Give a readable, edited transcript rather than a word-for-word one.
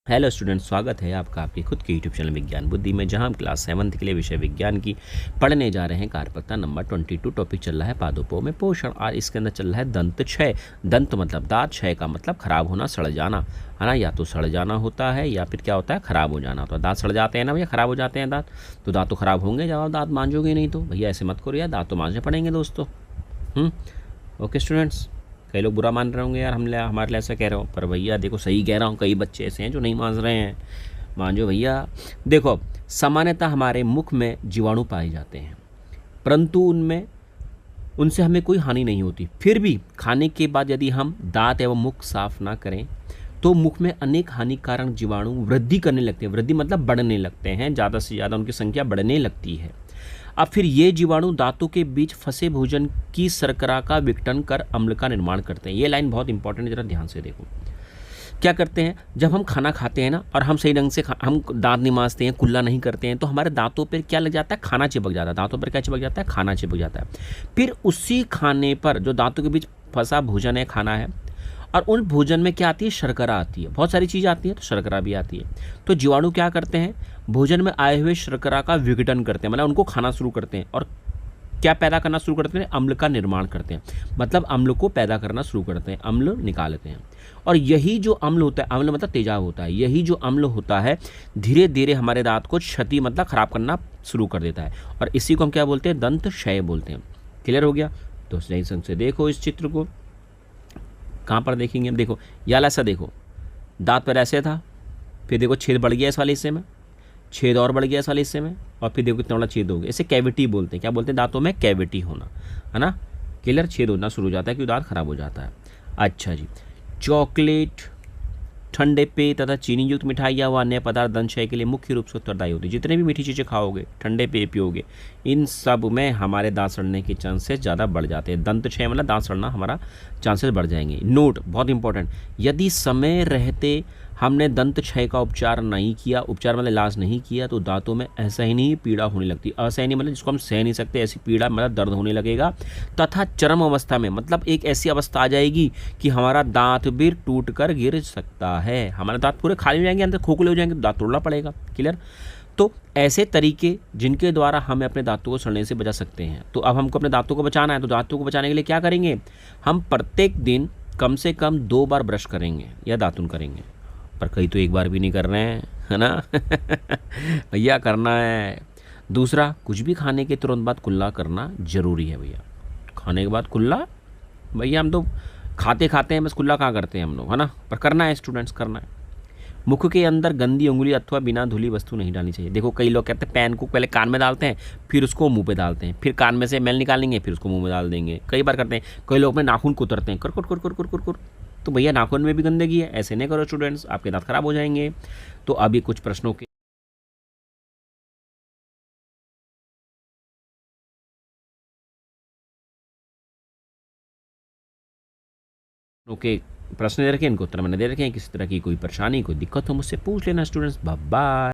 Hello student, स्वागत है आपका आपके खुद के यूट्यूब चैनल विज्ञान बुद्धि में, जहां हम क्लास 7 के लिए विषय विज्ञान की पढ़ने जा रहे हैं। कार्यपत्ता नंबर 22 टॉपिक चल रहा है पादपों में पोषण, और इसके अंदर चल रहा है दंत क्षय। दंत मतलब दांत, क्षय का मतलब खराब होना, सड़ जाना, है ना। या तो सड़ जाना होता है या फिर क्या होता है, खराब हो जाना होता है। दांत सड़ जाते हैं ना भैया, खराब हो जाते हैं दांत, तो दांत तो खराब होंगे जब आप दांत मांजोगे नहीं तो। भैया ऐसे मत करो यार, दांत तो मांजने पड़ेंगे दोस्तों। ओके स्टूडेंट्स, कई लोग बुरा मान रहे होंगे यार, हमारे लिए ऐसा कह रहे हो, पर भैया देखो सही कह रहा हूँ। कई बच्चे ऐसे हैं जो नहीं मान रहे हैं, मांझो भैया। देखो, सामान्यतः हमारे मुख में जीवाणु पाए जाते हैं, परंतु उनसे हमें कोई हानि नहीं होती। फिर भी खाने के बाद यदि हम दांत एवं मुख साफ ना करें तो मुख में अनेक हानिकारक जीवाणु वृद्धि करने लगते हैं। वृद्धि मतलब बढ़ने लगते हैं, ज़्यादा से ज़्यादा उनकी संख्या बढ़ने लगती है। अब फिर ये जीवाणु दांतों के बीच फंसे भोजन की शर्करा का विघटन कर अम्ल का निर्माण करते हैं। ये लाइन बहुत इंपॉर्टेंट है, जरा ध्यान से देखो। क्या करते हैं, जब हम खाना खाते हैं ना और हम सही ढंग से हम दांत नहीं मांजते हैं, कुल्ला नहीं करते हैं, तो हमारे दांतों पर क्या लग जाता है, खाना चिपक जाता है। दांतों पर क्या चिपक जाता है, खाना चिपक जाता है। फिर उसी खाने पर जो दांतों के बीच फंसा भोजन है, खाना है, और उन भोजन में क्या आती है, शर्करा आती है। बहुत सारी चीज़ आती है, तो शर्करा भी आती है। तो जीवाणु क्या करते हैं, भोजन में आए हुए शर्करा का विघटन करते हैं, मतलब उनको खाना शुरू करते हैं, और क्या पैदा करना शुरू करते हैं, अम्ल का निर्माण करते हैं। मतलब अम्ल को पैदा करना शुरू करते हैं, अम्ल निकालते हैं। और यही जो अम्ल होता है, अम्ल मतलब तेजाब होता है, यही जो अम्ल होता है धीरे धीरे हमारे दांत को क्षति मतलब खराब करना शुरू कर देता है, और इसी को हम क्या बोलते हैं, दंत क्षय बोलते हैं। क्लियर हो गया। तो सही संग से देखो इस चित्र को, कहाँ पर देखेंगे, देखो यार ऐसा देखो, दांत पर ऐसे था, फिर देखो छेद बढ़ गया इस वाले हिस्से में, छेद और बढ़ गया इस वाले हिस्से में, और फिर देखो कितना बड़ा छेद हो गया। इसे कैविटी बोलते हैं। क्या बोलते हैं, दांतों में कैविटी होना, है ना। क्लियर, छेद होना शुरू हो जाता है क्योंकि दांत खराब हो जाता है। अच्छा जी, चॉकलेट, ठंडे पेय तथा चीनी युक्त मिठाइयाँ व अन्य पदार्थ दंत क्षय के लिए मुख्य रूप से उत्तरदायी होती है। जितने भी मीठी चीज़ें खाओगे, ठंडे पेय पियोगे, इन सब में हमारे दांत सड़ने के चांसेस ज़्यादा बढ़ जाते हैं। दंत क्षय मतलब दांत सड़ना, हमारा चांसेस बढ़ जाएंगे। नोट बहुत इंपॉर्टेंट, यदि समय रहते हमने दंत क्षय का उपचार नहीं किया, उपचार मतलब इलाज नहीं किया, तो दांतों में असहनीय पीड़ा होने लगती। असहनीय मतलब जिसको हम सह नहीं सकते, ऐसी पीड़ा मतलब दर्द होने लगेगा, तथा चरम अवस्था में मतलब एक ऐसी अवस्था आ जाएगी कि हमारा दांत भी टूट कर गिर सकता है। हमारे दांत पूरे खाली हो जाएंगे, अंदर खोखले हो जाएंगे, तो दांत तोड़ना पड़ेगा। क्लियर। तो ऐसे तरीके जिनके द्वारा हमें अपने दांतों को सड़ने से बचा सकते हैं। तो अब हमको अपने दांतों को बचाना है, तो दांतों को बचाने के लिए क्या करेंगे, हम प्रत्येक दिन कम से कम 2 बार ब्रश करेंगे या दातुन करेंगे। पर कई तो 1 बार भी नहीं कर रहे हैं, है ना। भैया करना है। दूसरा, कुछ भी खाने के तुरंत बाद कुल्ला करना जरूरी है भैया। खाने के बाद कुल्ला, भैया हम तो खाते खाते हैं, बस कुल्ला कहाँ करते हैं हम लोग, है ना। पर करना है स्टूडेंट्स, करना है। मुख के अंदर गंदी उंगली अथवा बिना धुली वस्तु नहीं डालनी चाहिए। देखो कई लोग कहते हैं पेन को पहले कान में डालते हैं, फिर उसको मुंह पे डालते हैं, फिर कान में से मैल निकालेंगे, फिर उसको मुंह में डाल देंगे। कई बार करते हैं, कई लोग अपने नाखून कुतरते हैं, कुर कुर कुर कुर कुर कुर। तो भैया नाखून में भी गंदगी है, ऐसे नहीं करो स्टूडेंट्स, आपके दांत खराब हो जाएंगे। तो अभी कुछ प्रश्नों के प्रश्न दे रखे हैं, इनको उत्तर मैंने दे रखे हैं। किसी तरह की कोई परेशानी, कोई दिक्कत हो, मुझसे पूछ लेना स्टूडेंट्स। Bye bye.